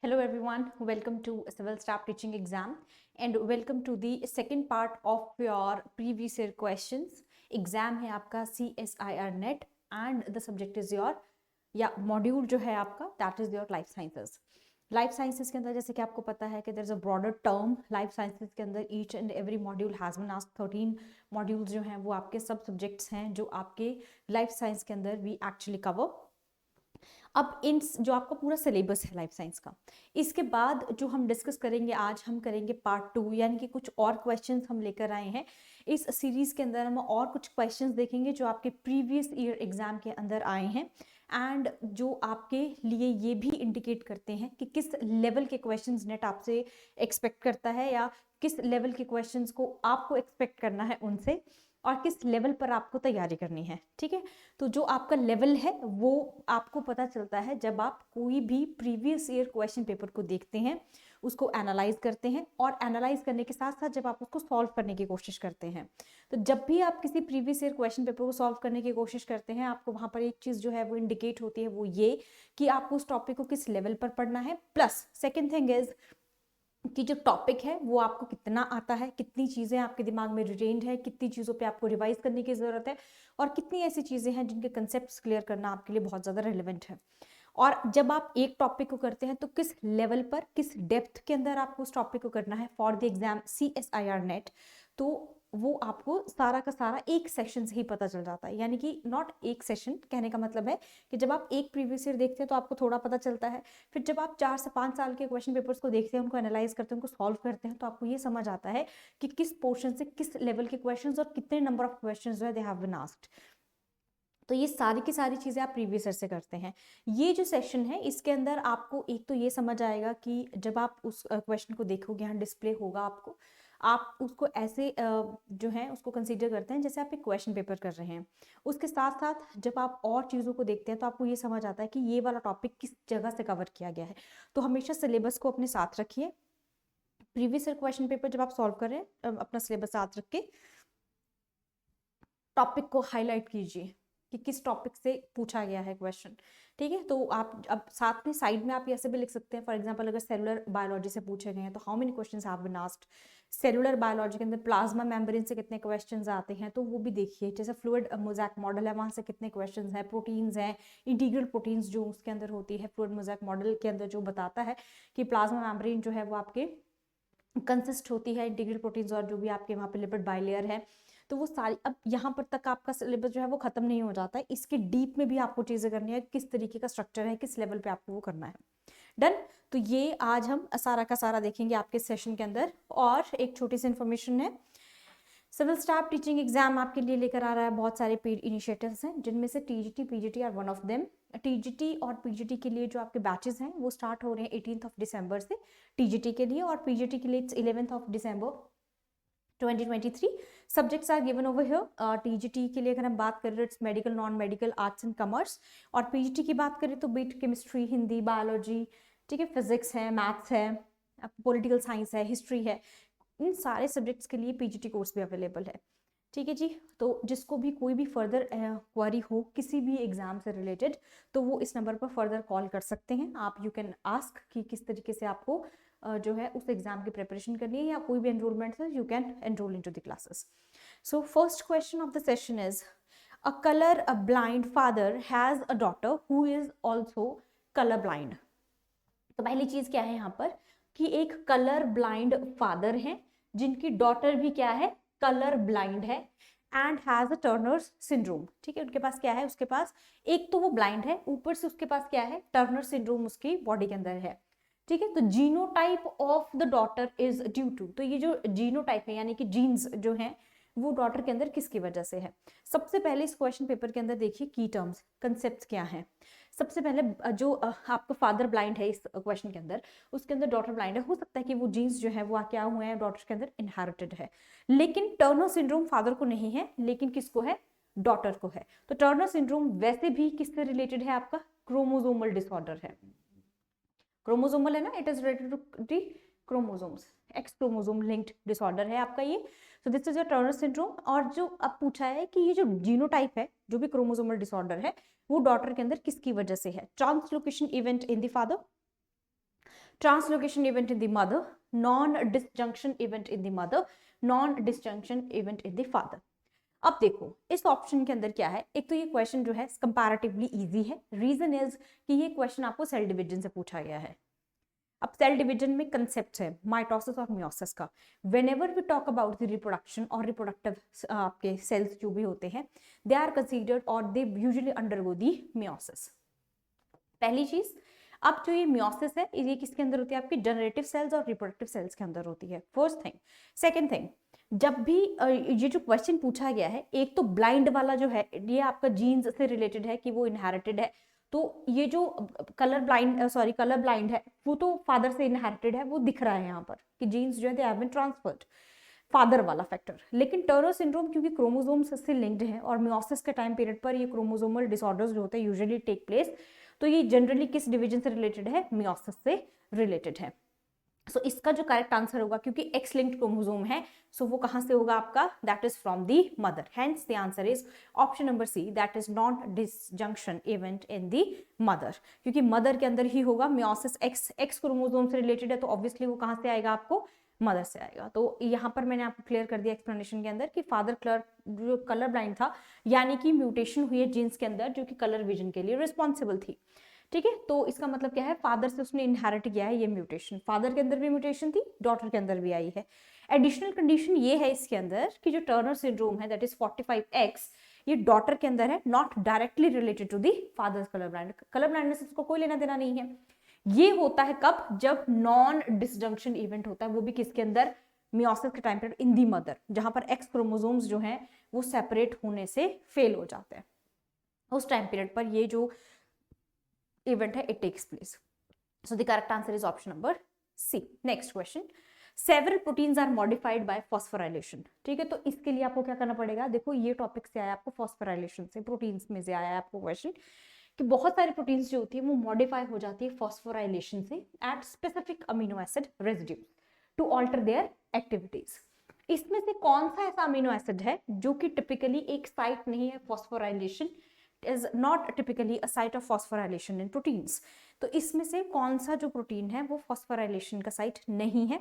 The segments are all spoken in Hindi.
Hello everyone, welcome to Civil Staff Teaching Exam and welcome to the second part of your previous year questions. Exam है आपका CSIR NET and the subject is your या मॉड्यूल जो है आपका that is your life sciences. Life sciences के अंदर जैसे कि आपको पता है कि there is a broader term life sciences के अंदर each and every module has been asked 13 modules जो हैं वो आपके सब सब्जेक्ट्स हैं जो आपके लाइफ साइंस के अंदर वी एक्चुअली कवर। अब इन जो आपका पूरा सिलेबस है लाइफ साइंस का, इसके बाद जो हम डिस्कस करेंगे आज हम करेंगे पार्ट 2 यानी कि कुछ और क्वेश्चंस हम लेकर आए हैं इस सीरीज के अंदर। हम और कुछ क्वेश्चंस देखेंगे जो आपके प्रीवियस ईयर एग्जाम के अंदर आए हैं एंड जो आपके लिए ये भी इंडिकेट करते हैं कि किस लेवल के क्वेश्चंस नेट आपसे एक्सपेक्ट करता है या किस लेवल के क्वेश्चंस को आपको एक्सपेक्ट करना है उनसे और किस लेवल पर आपको तैयारी करनी है। ठीक है, तो जो आपका लेवल है वो आपको पता चलता है जब आप कोई भी प्रीवियस ईयर क्वेश्चन पेपर को देखते हैं, उसको एनालाइज करते हैं और एनालाइज करने के साथ साथ जब आप उसको सॉल्व करने की कोशिश करते हैं। तो जब भी आप किसी प्रीवियस ईयर क्वेश्चन पेपर को सॉल्व करने की कोशिश करते हैं आपको वहां पर एक चीज जो है वो इंडिकेट होती है, वो ये कि आपको उस टॉपिक को किस लेवल पर पढ़ना है। प्लस सेकेंड थिंग इज कि जो टॉपिक है वो आपको कितना आता है, कितनी चीज़ें आपके दिमाग में रिटेन्ड है, कितनी चीज़ों पे आपको रिवाइज करने की ज़रूरत है और कितनी ऐसी चीज़ें हैं जिनके कंसेप्ट्स क्लियर करना आपके लिए बहुत ज़्यादा रेलिवेंट है। और जब आप एक टॉपिक को करते हैं तो किस लेवल पर किस डेप्थ के अंदर आपको उस टॉपिक को करना है for the exam CSIR net, तो वो आपको सारा का सारा एक सेशन से ही पता चल जाता है। यानी कि नॉट एक सेशन, कहने का मतलब है कि जब आप एक प्रीवियस ईयर देखते हैं तो आपको थोड़ा पता चलता है, फिर जब आप 4 से 5 साल के क्वेश्चन पेपर्स को देखते हैं, उनको एनालाइज करते हैं, उनको सॉल्व करते हैं, तो आपको ये समझ आता है कि किस पोर्शन से किस लेवल के क्वेश्चंस और कितने नंबर ऑफ क्वेश्चंस जो है दे हैव बीन आस्क्ड। तो ये सारी की सारी चीज़ें आप प्रीवियस ईयर से करते हैं। ये जो सेशन है इसके अंदर आपको एक तो ये समझ आएगा कि जब आप उस क्वेश्चन को देखोगे, यहाँ डिस्प्ले होगा आपको, आप उसको ऐसे जो है उसको कंसीडर करते हैं जैसे आप एक क्वेश्चन पेपर कर रहे हैं। उसके साथ साथ जब आप और चीज़ों को देखते हैं तो आपको ये समझ आता है कि ये वाला टॉपिक किस जगह से कवर किया गया है। तो हमेशा सिलेबस को अपने साथ रखिए। प्रीवियस ईयर क्वेश्चन पेपर जब आप सॉल्व करें अपना सिलेबस साथ रख के टॉपिक को हाईलाइट कीजिए कि किस टॉपिक से पूछा गया है क्वेश्चन। ठीक है, तो आप अब साथ में साइड में आप ऐसे भी लिख सकते हैं, फॉर एग्जांपल अगर सेलुलर बायोलॉजी से पूछे गए हैं तो how many questions have been asked. Cellular biology के अंदर प्लाज्मा मेम्ब्रेन से कितने क्वेश्चंस आते हैं तो वो भी देखिए। जैसे फ्लूइड मोज़ेक मॉडल है वहाँ से कितने क्वेश्चंस हैं, प्रोटीन्स हैं, इंटीग्रल प्रोटीन्स जो उसके अंदर होती है फ्लूइड मोज़ेक मॉडल के अंदर जो बताता है कि प्लाज्मा मेम्ब्रेन जो है वो आपके कंसिस्ट होती है इंटीग्रल प्रोटीन्स और जो भी आपके वहाँ पे लिपिड बाइलेयर है। तो वो सारी, अब यहाँ पर तक आपका सिलेबस जो है वो खत्म नहीं हो जाता है, इसके डीप में भी आपको चीज़ें करनी है, किस तरीके का स्ट्रक्चर है, किस लेवल पे आपको वो करना है। डन। तो ये आज हम सारा का सारा देखेंगे आपके सेशन के अंदर। और एक छोटी सी इन्फॉर्मेशन है, सिविल स्टाफ टीचिंग एग्जाम आपके लिए लेकर आ रहा है बहुत सारे पेड इनिशिएटिव्स हैं जिनमें से TGT PGT are one of them. TGT और PGT के लिए जो आपके बैचेस हैं वो स्टार्ट हो रहे हैं 18 दिसंबर से TGT के लिए, और PGT के लिए 11 दिसंबर 2023। Subjects are given over here. TGT के लिए अगर हम बात करें it's medical, non medical, arts and commerce, और PGT की बात करें तो बीट केमिस्ट्री, हिंदी, बायोलॉजी, ठीक है, फिजिक्स है, मैथ्स है, पॉलिटिकल साइंस है, हिस्ट्री है। इन सारे सब्जेक्ट्स के लिए PGT कोर्स भी अवेलेबल है। ठीक है जी, तो जिसको भी कोई भी फर्दर क्वेरी हो किसी भी एग्जाम से रिलेटेड तो वो इस नंबर पर फर्दर कॉल कर सकते हैं आप। यू कैन आस्क कि किस तरीके से आपको जो है उस एग्जाम की प्रिपरेशन करनी है या कोई भी एनरोलमेंट है, you can enrol into the classes. So first question of the session is a colour blind father has a daughter who is also colour blind. तो पहली चीज क्या है यहाँ पर कि एक कलर ब्लाइंड फादर है जिनकी डॉटर भी क्या है, कलर ब्लाइंड है and has a Turners syndrome. ठीक है, उनके पास क्या है, उसके पास एक तो वो ब्लाइंड है, ऊपर से उसके पास क्या है, टर्नर सिंड्रोम उसकी बॉडी के अंदर है। ठीक है, तो genotype of the daughter is due to, तो ये जो जीनोटाइप है यानी कि जीन्स जो है वो डॉटर के अंदर किसकी वजह से है। सबसे पहले इस क्वेश्चन पेपर के अंदर देखिए की टर्म्स, कंसेप्ट क्या है। सबसे पहले जो आपका फादर ब्लाइंड है इस क्वेश्चन के अंदर, उसके अंदर डॉटर ब्लाइंड है, हो सकता है कि वो जीन्स जो है वो क्या हुए हैं डॉटर के अंदर इनहेरिटेड है, लेकिन टर्नर सिंड्रोम फादर को नहीं है लेकिन किसको है, डॉटर को है। तो टर्नर सिंड्रोम वैसे भी किससे रिलेटेड है, आपका क्रोमोसोमल डिसऑर्डर है। क्रोमोसोमल है ना, it is related to the chromosomes, X chromosome linked disorder है आपका ये। So this is your Turner syndrome. और जो अब पूछा है कि ये जो जीनोटाइप है जो भी क्रोमोसोमल डिसऑर्डर है वो डॉटर के अंदर किसकी वजह से है, translocation event in the father, translocation event in the mother, non disjunction event in the mother, non disjunction event in the father. अब देखो इस ऑप्शन के अंदर क्या है, एक तो ये क्वेश्चन जो है कंपैरेटिवली इजी है, रीजन इज कि ये क्वेश्चन आपको सेल डिवीजन से पूछा गया है। अब सेल डिवीजन में कंसेप्ट है माइटोसिस और मियोसिस का। Whenever we talk about the reproduction और रिप्रोडक्टिव आपके सेल्स जो भी होते हैं, दे आर कंसीडर्ड और they usually undergo the meiosis. पहली चीज, अब जो ये मियोसिस है ये किसके अंदर होती है, आपकी जनरेटिव सेल्स और रिप्रोडक्टिव सेल्स के अंदर होती है, फर्स्ट थिंग। सेकेंड थिंग, जब भी ये जो क्वेश्चन पूछा गया है, एक तो ब्लाइंड वाला जो है ये आपका जीन्स से रिलेटेड है कि वो इनहेरिटेड है, तो ये जो कलर ब्लाइंड है वो तो फादर से इनहेरिटेड है, वो दिख रहा है यहाँ पर कि जीन्स जो है they have been transferred, father वाला फैक्टर। लेकिन टर्नर सिंड्रोम क्योंकि क्रोमोसोम्स से लिंक्ड है और मियोसिस के टाइम पीरियड पर ये क्रोमोसोमल डिसऑर्डर्स जो होते हैं यूजुअली टेक प्लेस, तो ये जनरली किस डिवीजन से रिलेटेड है, मियोसिस से रिलेटेड है। सो इसका जो करेक्ट आंसर होगा, क्योंकि एक्स लिंक्ड क्रोमोसोम है, सो वो कहां से होगा आपका, that is from the mother, hence the answer is option number C, that is not disjunction event in the mother, क्योंकि मदर के अंदर ही होगा। मियोसिस एक्स क्रोमोसोम से रिलेटेड है, तो ऑब्वियसली वो कहां से आएगा, आपको मदर से आएगा। तो यहाँ पर मैंने आपको क्लियर कर दिया एक्सप्लेनेशन के अंदर कि फादर जो कलर ब्लाइंड था, यानी कि म्यूटेशन हुई है जीन्स के अंदर जो कि कलर विजन के लिए रिस्पॉन्सिबल थी, ठीक है। तो इसका मतलब क्या है, फादर से उसने इनहेरिट किया है ये म्यूटेशन, फादर के अंदर भी म्यूटेशन थी, डॉटर के अंदर भी आई है। एडिशनल कंडीशन ये है इसके अंदर कि जो टर्नर सिंड्रोम है दैट इज 45X, ये डॉटर के अंदर है, not directly related to the father's colour blindness, इसको कोई लेना देना नहीं है। ये होता है कब, जब नॉन डिसजंक्शन इवेंट होता है, वो भी किसके अंदर, मियोसिस के time period in the mother, जहां पर एक्स क्रोमोसोम्स जो हैं वो सेपरेट होने से फेल हो जाते हैं, उस टाइम पीरियड पर ये जो event है it takes place. So the correct answer is option number C. Next question. Several proteins are modified by phosphorylation. ठीक है, तो इसके लिए आपको क्या करना पड़ेगा, देखो ये टॉपिक से आया आपको, phosphorylation से, प्रोटीन्स में से आया है आपको क्वेश्चन कि बहुत सारे प्रोटीन्स जो होती है वो मॉडिफाई हो जाती है phosphorylation से at specific amino acid residues to alter their activities. इसमें से कौन सा ऐसा अमीनो एसिड है जो कि टिपिकली एक साइट नहीं है phosphorylation, is not typically a site of phosphorylation in proteins। तो इसमें से कौन सा जो प्रोटीन है वो phosphorylation का साइट नहीं है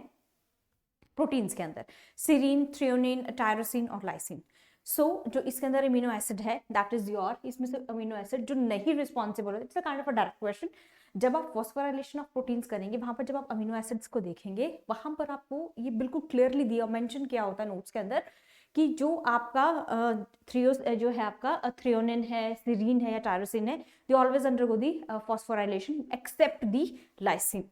प्रोटीन्स के अंदर, सीरीन, थ्रियोनिन, टायरोसिन और लाइसिन। सो जो इसके अंदर अमीनो एसिड है दैट इज योर, इसमें से अमीनो एसिड जो नहीं रिस्पॉन्सिबल है, it's a kind of a direct question. जब आप फॉस्फोराइलेशन ऑफ प्रोटीन्स करेंगे, वहां पर जब आप अमीनो एसिड्स को देखेंगे, वहां पर आपको ये बिल्कुल क्लियरली दिया, मेंशन किया होता है नोट्स के अंदर कि जो आपका जो है आपका थ्रियोनिन है, सीरीन है या टायरोसिन है, they always undergo the phosphorylation except the lysine,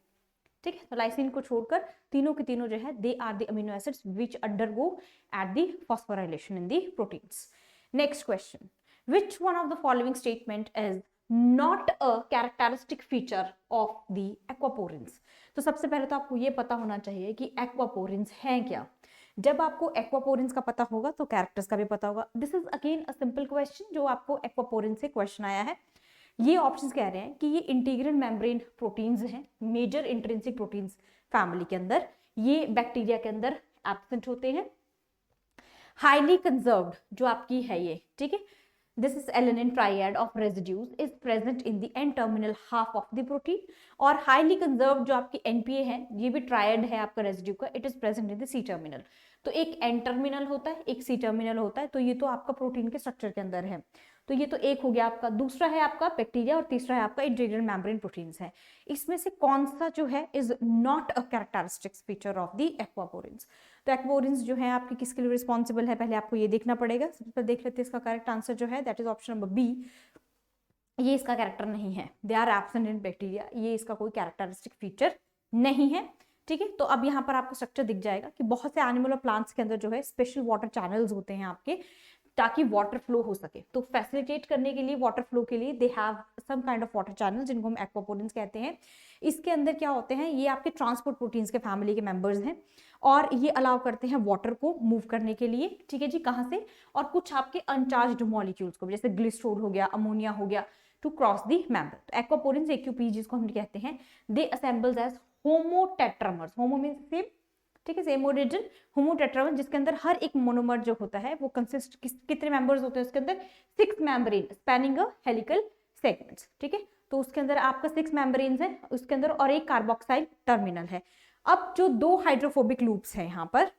ठीक है। तो लाइसिन को छोड़कर तीनों के तीनों जो है they are the amino acids which undergo at the phosphorylation in the proteins. Next question, which one of the following statement is not a characteristic feature of the aquaporins. तो सबसे पहले तो आपको ये पता होना चाहिए कि एक्वापोरिन्स हैं क्या। जब आपको एक्वापोरिन्स का पता होगा तो कैरेक्टर्स का भी पता होगा। This is again a simple question जो आपको एक्वापोरिन से क्वेश्चन आया है। ये ऑप्शंस कह रहे हैं कि ये इंटीग्रल मेम्ब्रेन प्रोटीन्स हैं, मेजर इंट्रिंसिक प्रोटीन्स फैमिली के अंदर, ये बैक्टीरिया के अंदर एब्सेंट होते हैं। हाईली कंजर्व्ड जो आपकी है ये, ठीक है, this is alanine triad of residues is present in the N terminal half of the protein, और highly conserved जो आपकी NPA है, ये भी triad है आपका residue का, it is present in the C terminal। तो एक N terminal होता है, एक C terminal होता है, तो ये तो आपका प्रोटीन के स्ट्रक्चर के अंदर है। तो ये तो एक हो गया आपका, दूसरा है आपका बैक्टीरिया और तीसरा है आपका इंटीग्रल मेम्ब्रेन प्रोटीन्स है। इसमें से कौन सा जो है is not a characteristic feature of the aquaporins. तो एक्वापोरिन्स जो है आपके किसके लिए रिस्पॉन्सिबल है, पहले आपको ये देखना पड़ेगा। सबसे पहले देख लेते हैं इसका करेक्ट आंसर जो है that is option number B, ये इसका कैरेक्टर नहीं है, they are absent in bacteria, ये इसका कोई कैरेक्टरिस्टिक फीचर नहीं है, ठीक है। तो अब यहाँ पर आपको स्ट्रक्चर दिख जाएगा कि बहुत से एनिमल और प्लांट्स के अंदर जो है स्पेशल वाटर चैनल्स होते हैं आपके, ताकि वाटर फ्लो हो सके। तो फैसिलिटेट करने के लिए, वाटर फ्लो के लिए they have some kind of water channel जिनको हम एक्वापोरिन्स कहते हैं। इसके अंदर क्या होते हैं, ये आपके ट्रांसपोर्ट प्रोटीन्स के फैमिली के मेंबर्स हैं और ये अलाउ करते हैं वाटर को मूव करने के लिए, ठीक है जी, कहाँ से, और कुछ आपके अनचार्ज्ड मॉलिक्यूल्स को, जैसे ग्लिसरॉल हो गया, अमोनिया हो गया, टू क्रॉस दी मेंबर। तो एक्वापोरिन्स एक्यूपी जिसको हम कहते हैं, दे असेंबल्स एज होमोटेट्रामर्स, होमो मींस सेम, ठीक है, सेम ओरिजिन, होमोटेट्रामर जिसके अंदर हर एक मोनोमर जो होता है वो कंसिस्ट कितने मेंबर्स होते हैं उसके अंदर, 6 मेम्ब्रेन स्पैनिंग अ हेलिकल सेगमेंट्स, ठीक है। तो उसके अंदर आपका 6 मेम्ब्रेन्स है उसके अंदर और एक कार्बोक्साइल टर्मिनल है। अब जो 2 हाइड्रोफोबिक लूप्स हैं यहाँ पर,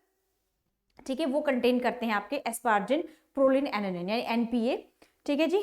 ठीक है, वो कंटेन करते हैं आपके एस्पार्जिन प्रोलिन एनालिन यानी एनपीए। ठीक है जी,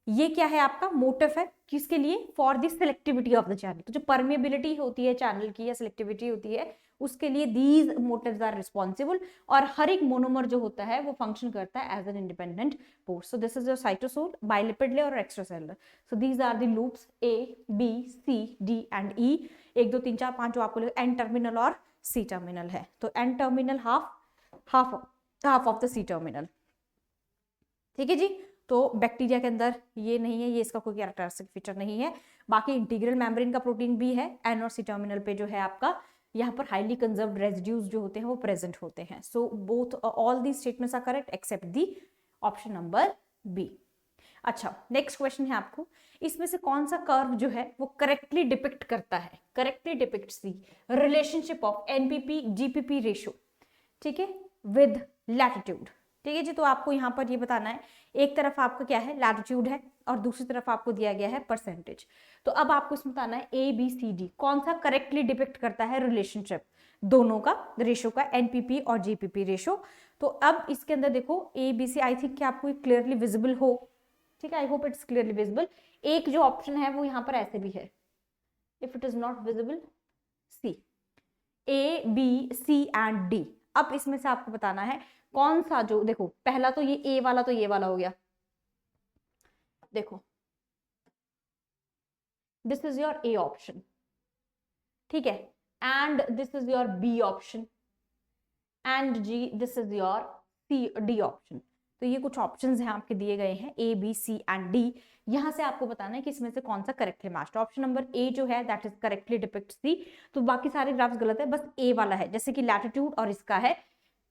ये क्या है आपका मोटिव है किसके लिए, for the selectivity of the channel. तो जो परमेबिलिटी होती है चैनल की या सिलेक्टिविटी होती है उसके लिए दीज मोटिव्स आर रिस्पॉन्सिबल। और हर एक मोनोमर जो होता है वो फंक्शन करता है as an independent port. So this is your cytosol, bilipid layer और extracellular. So these are the loops A B C D and E. 1 2 3 4 5 जो आपको एन टर्मिनल और सी टर्मिनल है। तो N terminal half of the C terminal. ठीक है जी, तो बैक्टीरिया के अंदर ये नहीं है, ये इसका कोई कैरेक्टरिस्टिक फीचर नहीं है। बाकी इंटीग्रल मेम्ब्रेन का प्रोटीन भी है। एन और सी टर्मिनल पे जो है आपका यहाँ पर हाईली कंजर्व्ड रेजिड्यूज जो होते हैं वो प्रेजेंट होते हैं। So both all the statements are correct except the option number B. अच्छा, नेक्स्ट क्वेश्चन है आपको, इसमें से कौन सा कर्व जो है वो करेक्टली डिपिक्ट करता है, correctly depicts the relationship of NPP GPP ratio, ठीक है, विद लैटिट्यूड। ठीक है जी, तो आपको यहाँ पर ये बताना है, एक तरफ आपका क्या है लैटिट्यूड है और दूसरी तरफ आपको दिया गया है परसेंटेज। तो अब आपको इसमें बताना है ए बी सी डी कौन सा करेक्टली डिपिक्ट करता है रिलेशनशिप दोनों का, रेशियो का, एनपीपी और जीपीपी रेशियो। तो अब इसके अंदर देखो ए बी सी, आई थिंक कि आपको क्लियरली विजिबल हो। ठीक है, I hope it's clearly visible. एक जो ऑप्शन है वो यहाँ पर ऐसे भी है, if it is not visible, see, A B C and D. अब इसमें से आपको बताना है कौन सा, जो देखो पहला तो ये ए वाला, तो ये वाला हो गया, देखो this is your A option, ठीक है, and this is your B option and जी this is your C D option. तो ये कुछ ऑप्शंस हैं आपके दिए गए हैं A B C and D. यहां से आपको बताना है कि इसमें से कौन सा correctly matched. Option number A जो है दैट इज करेक्टली डिपिक्ट्स दी, तो बाकी सारे ग्राफ्स गलत है, बस ए वाला है, जैसे कि लैटिट्यूड और इसका है।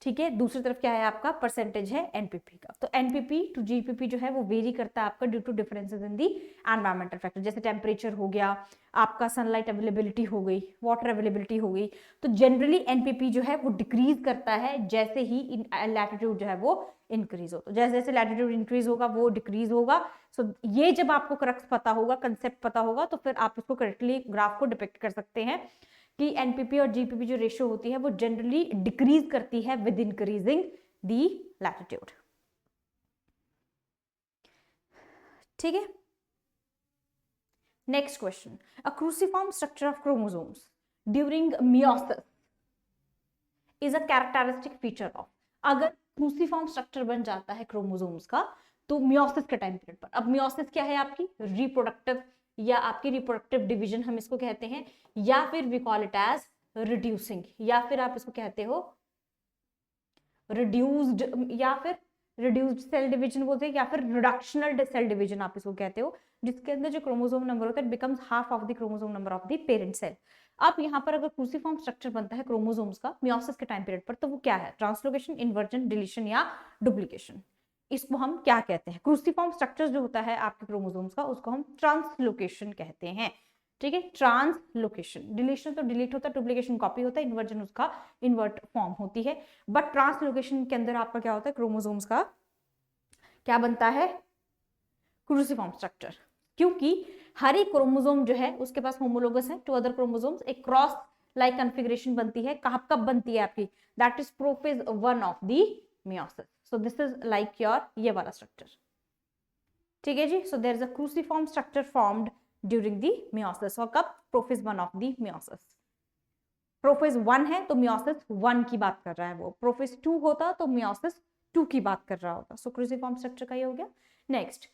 ठीक है, दूसरी तरफ क्या है आपका परसेंटेज है एनपीपी का। तो एनपीपी टू जीपीपी जो है वो वेरी करता है आपका due to differences in the environmental factor, जैसे टेम्परेचर हो गया, आपका सनलाइट अवेलेबिलिटी हो गई, वाटर अवेलेबिलिटी हो गई। तो जनरली एनपीपी जो है वो डिक्रीज करता है जैसे ही लैटिट्यूड जो है वो इंक्रीज हो। तो जैसे जैसे लैटिट्यूड इंक्रीज होगा वो डिक्रीज होगा। सो ये जब आपको क्रक्स पता होगा, कंसेप्ट पता होगा, तो फिर आप इसको करेक्टली ग्राफ को डिपिक्ट कर सकते हैं कि एनपीपी और जीपीपी जो रेशियो होती है वो जनरली डिक्रीज करती है विद इंक्रीजिंग दी लैटिट्यूड। ठीक है, next question, a cruciform structure of chromosomes during meiosis is a characteristic feature of. अगर क्रूसिफॉर्म स्ट्रक्चर बन जाता है क्रोमोसोम्स का तो मियोसिस के टाइम पीरियड पर। अब मियोसिस क्या है आपकी रिप्रोडक्टिव या आपकी रिप्रोडक्टिव डिवीजन हम इसको कहते हैं, या फिर we call it as reducing, या फिर आप इसको कहते हो रिड्यूस्ड, या फिर रिड्यूस्ड सेल डिवीजन बोलते हैं, या फिर रिडक्शनल सेल डिवीजन आप इसको कहते हो, जिसके अंदर जो क्रोमोसोम नंबर होता है it becomes half of the chromosome number of the parent cell. अब यहाँ पर अगर क्रूसिफॉर्म स्ट्रक्चर बनता है क्रोमोसोम्स का मियोसिस के टाइम पीरियड पर, तो वो क्या है, ट्रांसलोकेशन, इन्वर्जन, डिलीशन या डुप्लीकेशन। इसको हम क्या कहते हैं, क्रूसिफॉर्म स्ट्रक्चर जो होता है आपके क्रोमोसोम्स का उसको हम ट्रांसलोकेशन कहते हैं। ठीक है, ट्रांसलोकेशन, डिलीशन तो डिलीट होता है, डुप्लीकेशन कॉपी होता है, इन्वर्जन उसका इन्वर्ट फॉर्म होती है। बट ट्रांसलोकेशन के अंदर आपका क्या होता है, क्रोमोसोम्स का क्या बनता है, क्रूसिफॉर्म स्ट्रक्चर, क्योंकि हर एक क्रोमोसोम जो है उसके पास होमोलोगस है टू अदर क्रोमोसोम्स, एक क्रॉस लाइक कॉन्फ़िगरेशन बनती है। कब बनती है आपकी, that is prophase 1 of the meiosis. So this is like your ये वाला स्ट्रक्चर। ठीक है जी, so there is a cruciform structure formed during the meiosis, और कब, prophase 1 of the meiosis. Prophase 1 है तो मियोसिस 1 की बात कर रहा है वो, प्रोफेज 2 होता तो मियोसिस 2 की बात कर रहा होता। सो क्रूसिफॉर्म स्ट्रक्चर का ये हो गया। Next,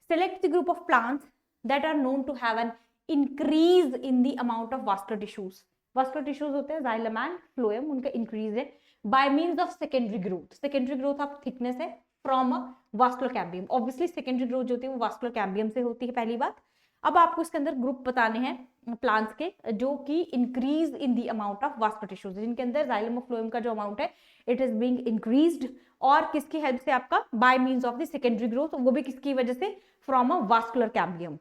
select the group of plants that are known to have an increase in the amount of vascular tissues. vascular tissues होते हैं xylem and phloem, उनका increase है by means of secondary growth. secondary growth आप thickness है from a vascular cambium. obviously secondary growth जो होती है वो vascular cambium से होती है, पहली बात। अब आपको इसके अंदर ग्रुप बताने हैं प्लांट्स के जो कि increase in the amount of vascular tissues, जिनके अंदर जाइलम और फ्लोएम का जो अमाउंट है इट इज बीइंग इंक्रीज्ड, और किसकी हेल्प से, आपका by means of the secondary growth, वो भी किसकी वजह से, from a vascular cambium.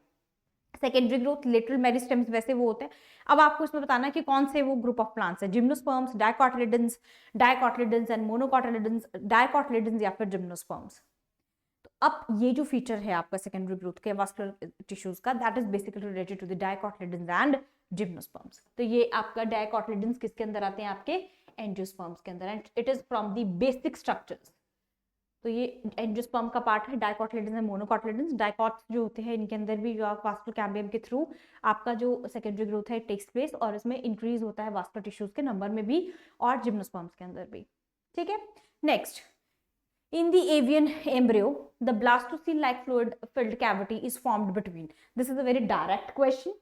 Secondary growth lateral meristems वैसे वो होते हैं। अब आपको इसमें बताना है कि कौन से वो ग्रुप ऑफ प्लांट्स है, जिम्नोस्पर्म्स, डाइकोटिलिडन्स एंड मोनोकोटिलिडन्स, डाइकोटिलिडन्स या फिर जिम्नोस्पर्म्स। तो अब ये जो फीचर है आपका सेकेंडरी ग्रोथ के वास्कुलर टिश्यूज का, that is basically related to the dicotyledons and gymnosperms. तो ये आपका डाइकोटिलेडन्स किसके अंदर आते हैं, आपके एंजियोस्पर्म्स के अंदर, and it is from the basic structures. तो ये एंजियोस्पर्म का पार्ट है, डाइकोटिलेडन्स एंड मोनोकोटिलेडन्स। डाइकोट्स जो होते हैं इनके अंदर भी वास्कुलर कैम्बियम के थ्रू आपका जो सेकेंडरी ग्रोथ है टेक्स प्लेस, और इसमें इंक्रीज होता है वास्कुलर टिश्यूज के नंबर में भी और जिम्नोस्पर्म्स के अंदर भी। ठीक है, next, in the avian embryo the blastocele like fluid filled cavity is formed between, this is a very direct question।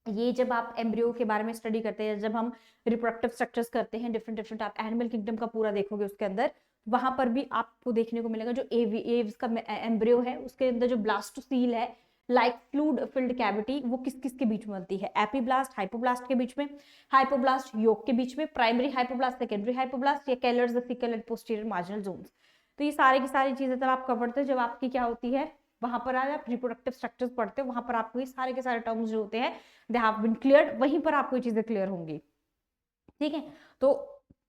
ये जब आप एम्ब्रियो के बारे में स्टडी करते हैं, जब हम रिप्रोडक्टिव स्ट्रक्चर्स करते हैं डिफरेंट आप एनिमल किंगडम का पूरा देखोगे, उसके अंदर वहां पर भी आपको देखने को मिलेगा जो एव्स का एम्ब्रियो है उसके अंदर जो ब्लास्टोसील है लाइक फ्लूइड फिल्ड कैविटी, वो किस किस के बीच में बनती है, एपीब्लास्ट हाइपोब्लास्ट के बीच में, हाइपोब्लास्ट योक के बीच में, प्राइमरी हाइपोब्लास्ट सेकेंडरी हाइपोब्लास्ट, या Koller's vesicle and posterior marginal zones. तो ये सारी की सारी चीजें तब आप पढ़ते हो जब आपकी क्या होती है, वहां पर आप रिप्रोडक्टिव स्ट्रक्चर्स पढ़ते हो, वहां पर आपको ये सारे के सारे टर्म्स जो होते हैं दे हैव बीन क्लियर्ड, वहीं पर आपको ये चीजें क्लियर होंगी। ठीक है, तो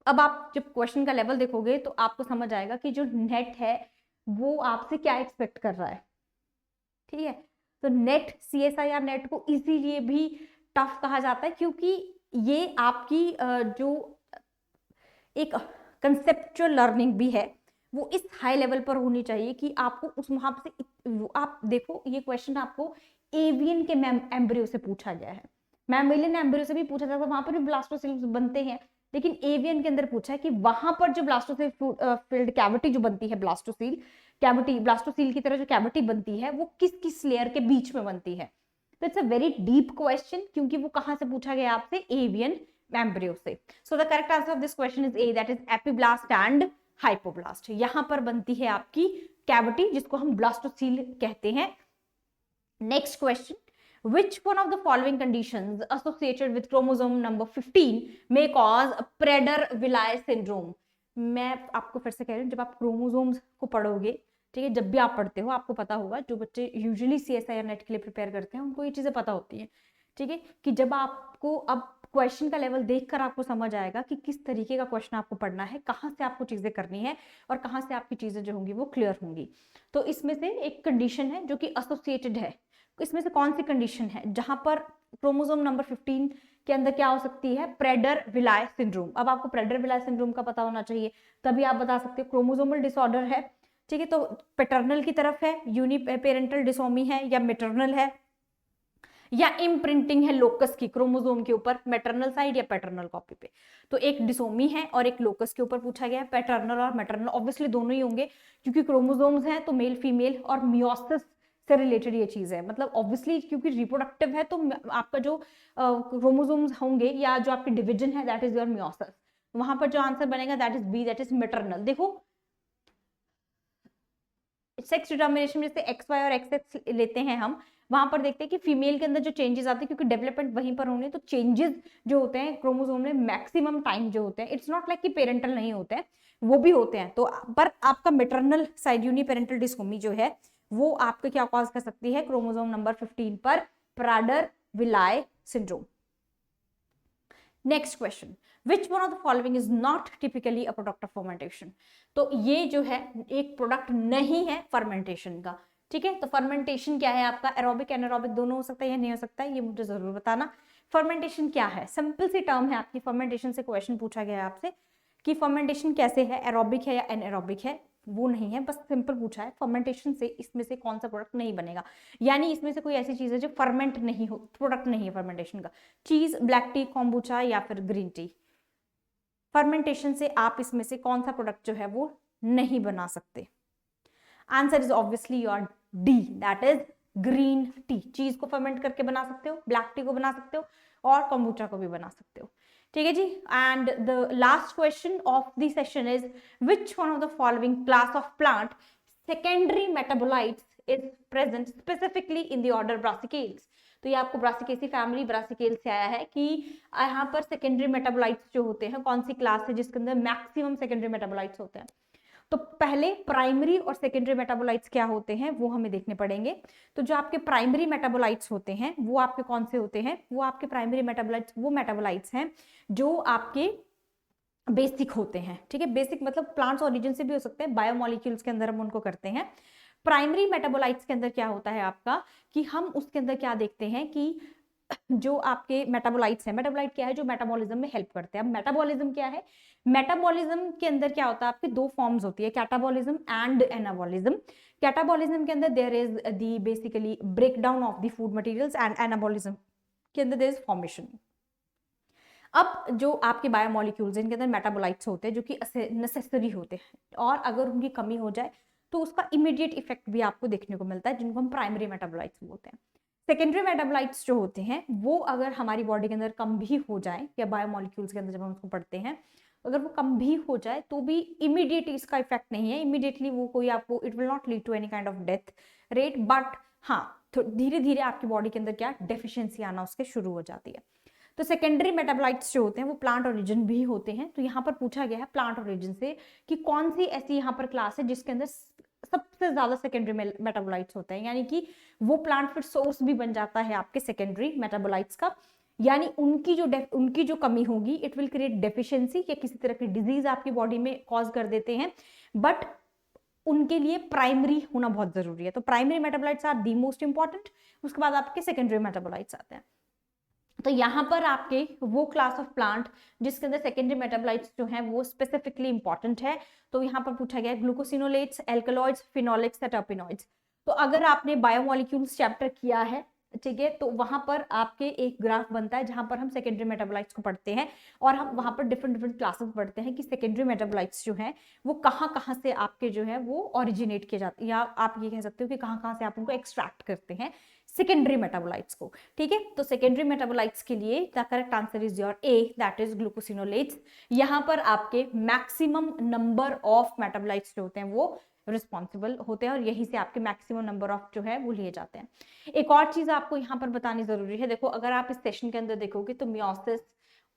अब आप जब क्वेश्चन का लेवल देखोगे तो आपको समझ आएगा कि जो नेट है वो आपसे क्या एक्सपेक्ट कर रहा है। ठीक है, तो नेट CSIR नेट को इसीलिए भी टफ कहा जाता है क्योंकि ये आपकी जो एक कंसेप्चुअल लर्निंग भी है वो इस हाई लेवल पर होनी चाहिए कि आपको उस वहां से, आप देखो ये क्वेश्चन आपको एवियन के एम्ब्रियो से पूछा गया है, मैमेलियन एम्ब्रियो से भी पूछा जाता है, वहां पर भी ब्लास्टोसिल बनते हैं, लेकिन एवियन के अंदर पूछा है कि वहां पर जो ब्लास्टोसिल फिल्ड कैविटी जो बनती है, ब्लास्टोसिल कैविटी, ब्लास्टोसिल की तरह जो कैविटी बनती है वो किस किस लेयर के बीच में बनती है। तो it's a very deep question क्योंकि वो कहां से पूछा गया आपसे, एवियन एम्ब्रियो से। So the correct answer of this question is a, that is epiblast and hypoblast. यहां पर बनती है आपकी कैविटी जिसको हम ब्लास्टोसील कहते हैं। Next question, which one of the following conditions associated with chromosome number 15 may cause Prader-Willi syndrome? मैं आपको फिर से कह रही हूँ, जब आप क्रोमोसोम्स को पढ़ोगे, ठीक है, जब भी आप पढ़ते हो आपको पता होगा, जो बच्चे यूजुअली CSIR नेट के लिए प्रिपेयर करते हैं उनको ये चीजें पता होती है। ठीक है, कि जब आपको अब क्वेश्चन का लेवल देखकर आपको समझ आएगा कि किस तरीके का क्वेश्चन आपको पढ़ना है, कहाँ से आपको चीजें करनी है और कहाँ से आपकी चीजें जो होंगी वो क्लियर होंगी। तो इसमें से एक कंडीशन है जो कि एसोसिएटेड है, इसमें से कौन सी कंडीशन है जहां पर क्रोमोसोम नंबर 15 के अंदर क्या हो सकती है, प्रेडर-विलाय सिंड्रोम। अब आपको प्रेडर-विलाय सिंड्रोम का पता होना चाहिए, तभी आप बता सकते हो। क्रोमोसोमल डिसऑर्डर है, ठीक है, तो पैटर्नल की तरफ है, यूनिपेरेंटल डिसोमी है, या मैटरनल है, या इम्प्रिंटिंग है लोकस की क्रोमोसोम के ऊपर, मैटरनल साइड या पैटर्नल कॉपी पे। तो एक डिसोमी है और एक लोकस के ऊपर पूछा गया है। पैटर्नल और मैटरनल ऑब्वियसली दोनों ही होंगे क्योंकि क्रोमोसोम्स हैं तो मेल फीमेल और मियोसिस से रिलेटेड ये चीज है, मतलब ऑब्वियसली क्योंकि रिप्रोडक्टिव है तो आपका जो क्रोमोसोम्स होंगे या जो आपकी डिवीजन है दैट इज योर मियोसिस। वहां पर जो आंसर बनेगा that is B, that is maternal. देखो सेक्स डिटर्मिनेशन में जैसे XY और XX लेते हैं हम, वहां पर देखते हैं कि फीमेल के अंदर जो चेंजेस आते हैं क्योंकि डेवलपमेंट वहीं पर होने, तो चेंजेस जो होते हैं क्रोमोसोम में मैक्सिमम टाइम जो होते हैं, इट्स नॉट लाइक कि पेरेंटल नहीं होते हैं, वो भी होते हैं। तो पर आपका मैटरनल साइड यूनिपेरेंटल डिसोमी जो है वो आपको क्या कॉज कर सकती है, क्रोमोसोम नंबर 15 पर Prader Willi syndrome. Next question, which one of the following is not typically a product of fermentation. तो ये जो है एक प्रोडक्ट नहीं है फर्मेंटेशन का। ठीक है, तो फर्मेंटेशन क्या है आपका, एरोबिक एनारोबिक दोनों हो सकता है या नहीं हो सकता है, ये मुझे जरूर बताना। फर्मेंटेशन क्या है, सिंपल सी टर्म है आपकी, फर्मेंटेशन से क्वेश्चन पूछा गया है आपसे कि फर्मेंटेशन कैसे है, एरोबिक है या एनारोबिक है, वो नहीं है, बस सिंपल पूछा है फर्मेंटेशन से इसमें से कौन सा प्रोडक्ट नहीं बनेगा, यानी इसमें से कोई ऐसी चीज है जो फर्मेंट नहीं हो, प्रोडक्ट नहीं है फर्मेंटेशन का। चीज, ब्लैक टी, कॉम्बुचा या फिर ग्रीन टी, फर्मेंटेशन से आप इसमें से कौन सा प्रोडक्ट जो है वो नहीं बना सकते। Answer is obviously your D, that is green tea. चीज को फर्मेंट करके बना सकते हो, ब्लैक टी को बना सकते हो और कॉम्बुचा को भी बना सकते हो। ठीक है जी, and the last question of the session is which one of the following class of plant secondary metabolites is present specifically in the order Brassicales. तो ये आपको ब्रासिकेसी फैमिली ब्रासिकेल से आया है कि यहाँ पर सेकेंडरी मेटाबोलाइट्स जो होते हैं कौन सी क्लास है जिसके अंदर मैक्सिमम सेकेंडरी मेटाबोलाइट्स होते हैं। तो पहले प्राइमरी और सेकेंडरी मेटाबोलाइट्स क्या होते हैं वो हमें देखने पड़ेंगे। तो जो आपके प्राइमरी मेटाबोलाइट्स होते हैं वो आपके कौन से होते हैं, वो आपके प्राइमरी मेटाबोलाइट्स वो मेटाबोलाइट्स हैं जो आपके बेसिक होते हैं। ठीक है, बेसिक मतलब प्लांट्स ओरिजिन से भी हो सकते हैं, बायोमोलिक्यूल्स के अंदर हम उनको करते हैं। प्राइमरी मेटाबोलाइट्स के अंदर क्या होता है आपका कि हम उसके अंदर क्या देखते हैं कि जो आपके मेटाबोलाइट्स हैं, मेटाबोलाइट क्या है, जो मेटाबॉलिज्म में हेल्प करते हैं। अब मेटाबॉलिज्म क्या है, मेटाबॉलिज्म के अंदर क्या होता है, आपकी दो फॉर्म्स होती है, कैटाबॉलिज्म एंड एनाबॉलिज्म। कैटाबॉलिज्म के अंदर there is the basically breakdown of the food materials, and anabolism के अंदर देयर इज फॉर्मेशन। अब जो आपके बायोमोलिक्यूल्स इनके अंदर मेटाबोलाइट्स होते हैं जो कि नेसेसरी होते हैं, और अगर उनकी कमी हो जाए तो उसका इमीडिएट इफेक्ट भी आपको देखने को मिलता है, जिनको हम प्राइमरी मेटाबोलाइट्स बोलते हैं। सेकेंडरी मेटाबोलाइट्स जो होते हैं वो अगर हमारी बॉडी के अंदर कम भी हो जाए, या बायोमोलिक्यूल्स के अंदर जब हम उसको पढ़ते हैं, अगर वो कम भी हो जाए तो भी इमीडिएट इसका इफेक्ट नहीं है, इमीडिएटली वो कोई आपको, it will not lead to any kind of death rate, but हाँ धीरे धीरे आपकी बॉडी के अंदर क्या डेफिशिएंसी आना उसके शुरू हो जाती है। तो सेकेंडरी मेटाबोलाइट्स जो होते हैं वो प्लांट ओरिजिन भी होते हैं। तो यहाँ पर पूछा गया है प्लांट ओरिजिन से कि कौन सी ऐसी यहाँ पर क्लास है जिसके अंदर सबसे ज्यादा सेकेंडरी मेटाबोलाइट्स होते हैं, यानी कि वो प्लांट फिर सोर्स भी बन जाता है आपके सेकेंडरी मेटाबोलाइट्स का, यानी उनकी जो कमी होगी इट विल क्रिएट डेफिशिएंसी या किसी तरह की डिजीज आपकी बॉडी में कॉज कर देते हैं, बट उनके लिए प्राइमरी होना बहुत जरूरी है। तो primary metabolites are the most important, उसके बाद आपके सेकेंडरी मेटाबोलाइट्स आते हैं। तो यहाँ पर आपके वो क्लास ऑफ प्लांट जिसके अंदर सेकेंडरी मेटाबोलाइट्स जो हैं वो स्पेसिफिकली इंपॉर्टेंट है। तो यहाँ पर पूछा गया है ग्लूकोसिनोलेट्स, एल्कलॉइड्स, फिनोलिक्स या टर्पिनॉइड्स। तो अगर आपने बायोमोलिक्यूल्स चैप्टर किया है, ठीक है, तो वहां पर आपके एक ग्राफ बनता है जहां पर हम सेकेंडरी मेटाबोलाइट्स को पढ़ते हैं, और हम वहां पर डिफरेंट डिफरेंट क्लासेस पढ़ते हैं कि सेकेंडरी मेटाबोलाइट्स जो हैं वो कहाँ कहाँ से आपके जो है वो ओरिजिनेट किए जाते हैं, या आप ये कह सकते हो कि कहाँ कहाँ से आप उनको एक्सट्रैक्ट करते हैं सेकेंडरी मेटाबोलाइट्स को। ठीक है, तो सेकेंडरी मेटाबोलाइट्स के लिए the correct answer is your A, that is glucosinolates. यहाँ पर आपके मैक्सिमम नंबर ऑफ मेटाबोलाइट्स जो होते हैं वो रिस्पॉन्सिबल होते हैं, और यहीं से आपके मैक्सिमम नंबर ऑफ जो है वो लिए जाते हैं। एक और चीज आपको यहाँ पर बतानी जरूरी है, देखो अगर आप इस सेशन के अंदर देखोगे तो मियोसिस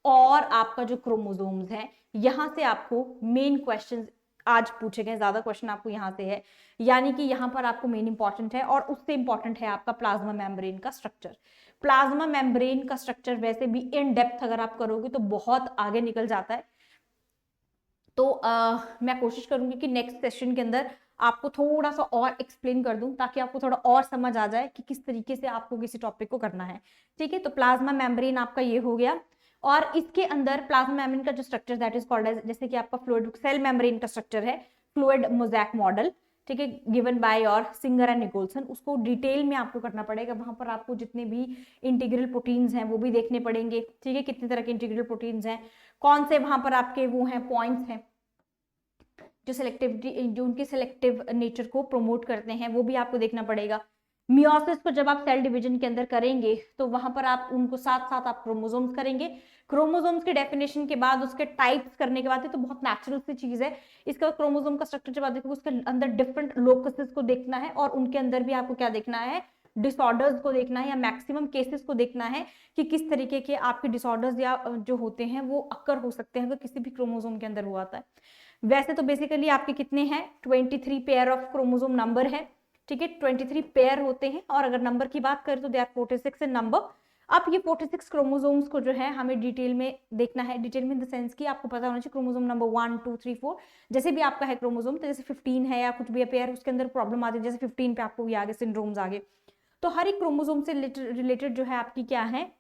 और आपका जो क्रोमोसोम्स है, यहाँ से आपको मेन क्वेश्चंस आज पूछे गए, ज्यादा क्वेश्चन आपको यहाँ से है, यानी कि यहाँ पर आपको मेन इंपॉर्टेंट है, और उससे इंपॉर्टेंट है आपका प्लाज्मा मेम्ब्रेन का स्ट्रक्चर। प्लाज्मा मेम्ब्रेन का स्ट्रक्चर वैसे भी इन डेप्थ अगर आप करोगे तो बहुत आगे निकल जाता है। तो मैं कोशिश करूंगी कि नेक्स्ट सेशन के अंदर आपको थोड़ा सा और एक्सप्लेन कर दूं, ताकि आपको थोड़ा और समझ आ जाए कि किस तरीके से आपको किसी टॉपिक को करना है। ठीक है, तो प्लाज्मा मेम्ब्रेन आपका ये हो गया, और इसके अंदर प्लाज्मा मेम्ब्रेन का जो structure that is called as, जैसे कि आपका फ्लूइड सेल मेम्ब्रेन का स्ट्रक्चर है फ्लूइड मोज़ैक मॉडल, ठीक है, गिवन बाय और सिंगर एंड निकोलसन। उसको डिटेल में आपको करना पड़ेगा, वहां पर आपको जितने भी इंटीग्रल प्रोटीन्स हैं वो भी देखने पड़ेंगे। ठीक है, कितने तरह के इंटीग्रल प्रोटीन्स हैं, कौन से वहां पर आपके वो हैं पॉइंट्स हैं जो सेलेक्टिविटी, जो उनके सेलेक्टिव नेचर को प्रमोट करते हैं, वो भी आपको देखना पड़ेगा। मियोसिस को जब आप सेल डिवीजन के अंदर करेंगे तो वहां पर आप उनको साथ साथ आप क्रोमोसोम्स करेंगे। क्रोमोसोम्स के डेफिनेशन के बाद उसके टाइप्स करने के बाद, तो बहुत नेचुरल सी चीज है। इसके बाद क्रोमोसोम का स्ट्रक्चर जब आप देखोगे उसके अंदर डिफरेंट लोकसेस को देखना है, और उनके अंदर भी आपको क्या देखना है, डिसऑर्डर्स को देखना है, या मैक्सिमम केसेस को देखना है कि किस तरीके के आपके डिसऑर्डर्स या जो होते हैं वो अक्कर हो सकते हैं अगर किसी भी क्रोमोसोम के अंदर हुआ था। वैसे तो बेसिकली आपके कितने हैं 23 पेयर ऑफ क्रोमोसोम नंबर है। ठीक है, 23 पेयर होते हैं, और अगर नंबर की बात करें तो दे आर 46 इन नंबर। अब ये 46 क्रोमोसोम्स को जो है हमें डिटेल में देखना है, डिटेल में इन द सेंस कि आपको पता होना चाहिए क्रोमोसोम नंबर 1 2 3 4 जैसे भी आपका है क्रोमोसोम, तो जैसे 15 है या कुछ भी पेयर उसके अंदर प्रॉब्लम आती है, जैसे 15 पे आपको ये आगे सिंड्रोम्स आगे, तो हर एक क्रोमोसोम से रिलेटेड जो है आपकी क्या है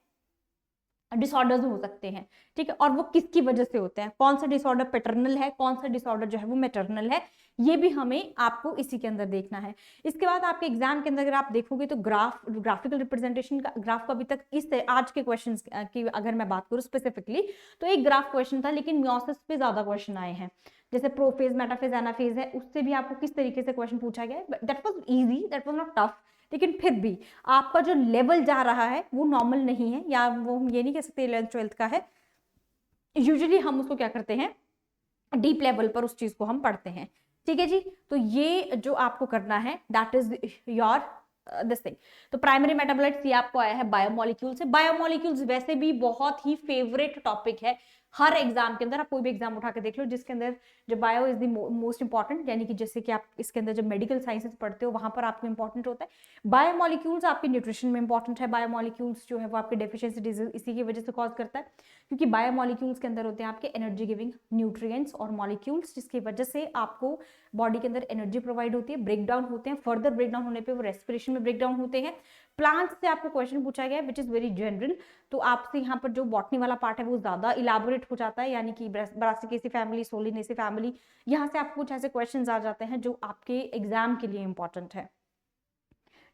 डिसऑर्डर्स हो सकते हैं। ठीक है, और वो किसकी वजह से होते हैं, कौन सा डिसऑर्डर पैटर्नल है, कौन सा डिसऑर्डर जो है वो मैटरनल है, ये भी हमें आपको इसी के अंदर देखना है। इसके बाद आपके एग्जाम के अंदर अगर आप देखोगे तो ग्राफिकल रिप्रेजेंटेशन का ग्राफ को अभी तक इस आज के क्वेश्चंस की अगर मैं बात करूं स्पेसिफिकली, तो एक ग्राफ क्वेश्चन था, लेकिन मियोसिस पे ज्यादा क्वेश्चन आए हैं, जैसे प्रोफेज, मेटाफेज, एनाफेज है, उससे भी आपको किस तरीके से क्वेश्चन पूछा गया है। That was easy, that was not tough, लेकिन फिर भी आपका जो लेवल जा रहा है वो नॉर्मल नहीं है, या वो हम ये नहीं कह सकते 11th 12th का है। यूजुअली हम उसको क्या करते हैं डीप लेवल पर उस चीज को हम पढ़ते हैं। ठीक है जी, तो ये जो आपको करना है that is your this thing. तो प्राइमरी मेटाबोलाइट्स ये आपको आया है बायोमोलिक्यूल से। बायोमोलिक्यूल्स वैसे भी बहुत ही फेवरेट टॉपिक है हर एग्जाम के अंदर, आप कोई भी एग्जाम उठा के देख लो जिसके अंदर जो bio is the most important, यानी कि जैसे कि आप इसके अंदर जब मेडिकल साइंसेस पढ़ते हो वहां पर आपको इंपॉर्टेंट होता है। बायोमोलिक्यूल्स आपके न्यूट्रिशन में इंपॉर्टेंट है। बायोमोलिक्यूल्स जो है वो आपके डेफिशिएंसी डिजीज इसी की वजह से कॉज करता है, क्योंकि बायोमोलिक्यूल्स के अंदर होते हैं आपके एनर्जी गिविंग न्यूट्रिएंट्स और मॉलिक्यूल्स, जिसकी वजह से आपको बॉडी के अंदर एनर्जी प्रोवाइड होती है। ब्रेकडाउन होते हैं, फर्दर ब्रेकडाउन होने पे वो रेस्पिरेशन में ब्रेकडाउन होते हैं। प्लांट्स से आपको क्वेश्चन पूछा गया है विच इज वेरी जनरल, तो आपसे यहाँ पर जो बॉटनी वाला पार्ट है वो ज्यादा इलाबोरेट हो जाता है, यानी कि ब्रासिकेसी फैमिली, सोलिनेसी फैमिली, यहाँ से आपको कुछ ऐसे क्वेश्चंस आ जाते हैं जो आपके एग्जाम के लिए इंपॉर्टेंट है।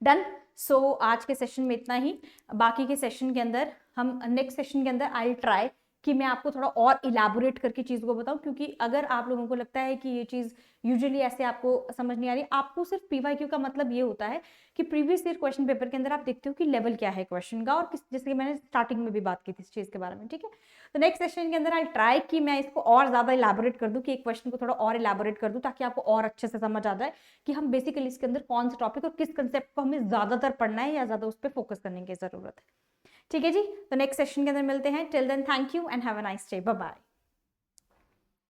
डन। सो आज के सेशन में इतना ही। बाकी के सेशन के अंदर हम नेक्स्ट सेशन के अंदर आई ट्राई कि मैं आपको थोड़ा और इलाबोरेट करके चीज़ को बताऊं, क्योंकि अगर आप लोगों को लगता है कि ये चीज़ यूजुअली ऐसे आपको समझ नहीं आ रही, आपको सिर्फ पीवाईक्यू का मतलब ये होता है कि प्रीवियस ईयर क्वेश्चन पेपर के अंदर आप देखते हो कि लेवल क्या है क्वेश्चन का, और किस, जैसे कि मैंने स्टार्टिंग में भी बात की थी इस चीज़ के बारे में, ठीक है। तो नेक्स्ट सेशन के अंदर आई ट्राई कि मैं इसको और ज़्यादा इलाबोरेट कर दूँ, कि एक क्वेश्चन को थोड़ा और इलाबोरेट कर दूँ, ताकि आपको और अच्छे से समझ आ जाए कि हम बेसिकली इसके अंदर कौन सा टॉपिक और किस कंसेप्ट को हमें ज़्यादातर पढ़ना है या ज़्यादा उस पर फोकस करने की ज़रूरत है। ठीक है जी, तो नेक्स्ट सेशन के अंदर मिलते हैं। Till then thank you and have a nice day, bye bye.